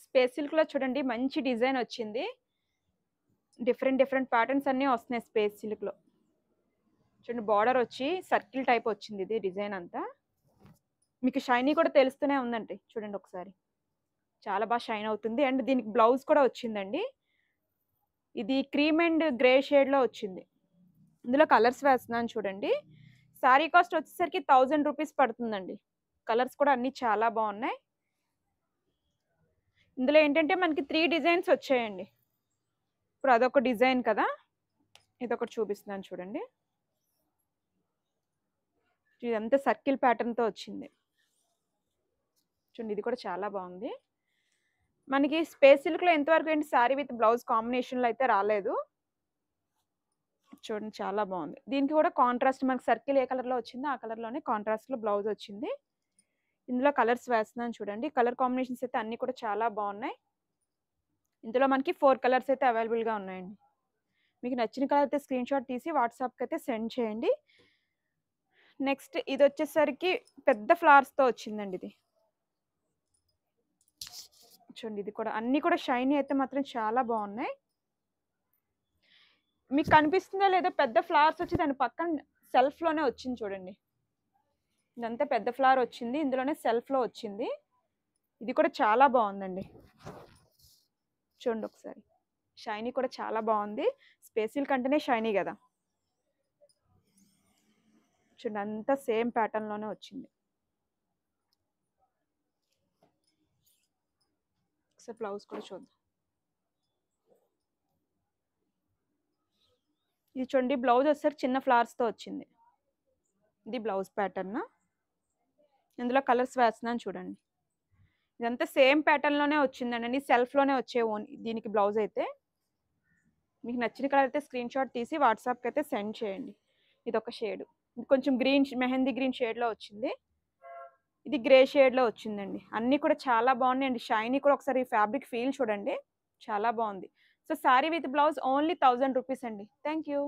Space సిల్క్‌లో చూడండి మంచి డిజైన్ వచ్చింది. డిఫరెంట్ ప్యాటర్న్స్ అన్నీ వస్తున్నాయి స్పేస్ సిల్క్‌లో. చూడండి బార్డర్ వచ్చి సర్కిల్ టైప్ వచ్చింది ఇది డిజైన్ అంతా. మీకు షైనీ కూడా తెలుస్తూనే ఉందండి. చూడండి ఒకసారి. చాలా బాగా షైన్ అవుతుంది. అండ్ దీనికి బ్లౌజ్ కూడా వచ్చిందండి. ఇది క్రీమ్ అండ్ గ్రే షేడ్‌లో వచ్చింది. ఇందులో కలర్స్ వేస్తున్నాను చూడండి. సారీ కాస్ట్ వచ్చేసరికి ₹1000 పడుతుందండి. కలర్స్ కూడా అన్నీ చాలా బాగున్నాయి. ఇందులో ఏంటంటే మనకి 3 డిజైన్స్ వచ్చాయండి. ఇప్పుడు అదొక డిజైన్ కదా! ఇదొకటి చూపిస్తున్నాను చూడండి. ఇదంతా సర్కిల్ ప్యాటర్న్‌తో వచ్చింది. చూడండి ఇది కూడా చాలా బాగుంది. మనకి స్పేస్ సిల్క్‌లో ఎంతవరకు ఏంటి సారీ విత్ బ్లౌజ్ కాంబినేషన్‌లో అయితే రాలేదు. చూడండి చాలా బాగుంది. దీనికి కూడా కాంట్రాస్ట్ మనకి సర్కిల్ ఏ కలర్‌లో వచ్చిందో ఆ కలర్‌లోనే కాంట్రాస్ట్‌లో బ్లౌజ్ వచ్చింది. ఇందులో కలర్స్ వేస్తున్నాను చూడండి. కలర్ కాంబినేషన్స్ అయితే అన్నీ కూడా చాలా బాగున్నాయి. ఇందులో మనకి 4 కలర్స్ అయితే అవైలబుల్‌గా ఉన్నాయండి. మీకు నచ్చిన కలర్ అయితే స్క్రీన్‌షాట్ తీసి వాట్సాప్‌కి అయితే సెండ్ చేయండి. నెక్స్ట్ ఇదొచ్చేసరికి పెద్ద ఫ్లవర్స్‌తో వచ్చిందండి ఇది. చూడండి ఇది కూడా అన్నీ కూడా షైనీ అయితే మాత్రం చాలా బాగున్నాయి. మీకు కనిపిస్తుందో లేదో పెద్ద ఫ్లవర్స్ వచ్చి దాని పక్కన సెల్ఫ్‌లోనే వచ్చింది చూడండి. ఇదంతా పెద్ద ఫ్లవర్ వచ్చింది. ఇందులోనే సెల్ఫ్‌లో వచ్చింది. ఇది కూడా చాలా బాగుందండి. చూడండి ఒకసారి. షైనీ కూడా చాలా బాగుంది. స్పేస్ సిల్క్ అంటేనే షైనీ కదా! చూడండి అంతా సేమ్ ప్యాటర్న్‌లోనే వచ్చింది. ఒకసారి బ్లౌజ్ కూడా చూద్దాం. ఇది చూడండి బ్లౌజ్ వచ్చేసరికి చిన్న ఫ్లవర్స్‌తో వచ్చింది. ఇది బ్లౌజ్ ప్యాటర్న్. ఇందులో కలర్స్ వేస్తున్నాను చూడండి. ఇదంతా సేమ్ ప్యాటర్న్‌లోనే వచ్చిందండి. సెల్ఫ్‌లోనే వచ్చే దీనికి బ్లౌజ్ అయితే. మీకు నచ్చిన కలర్ అయితే స్క్రీన్‌షాట్ తీసి వాట్సాప్‌కి అయితే సెండ్ చేయండి. ఇదొక షేడ్. ఇది కొంచెం గ్రీన్ మెహందీ గ్రీన్ షేడ్‌లో వచ్చింది. ఇది గ్రే షేడ్‌లో వచ్చిందండి. అన్నీ కూడా చాలా బాగున్నాయండి. షైనీ కూడా ఒకసారి ఫ్యాబ్రిక్ ఫీల్ చూడండి. చాలా బాగుంది. So, sorry with blouse only ₹1000 అండి. Thank you.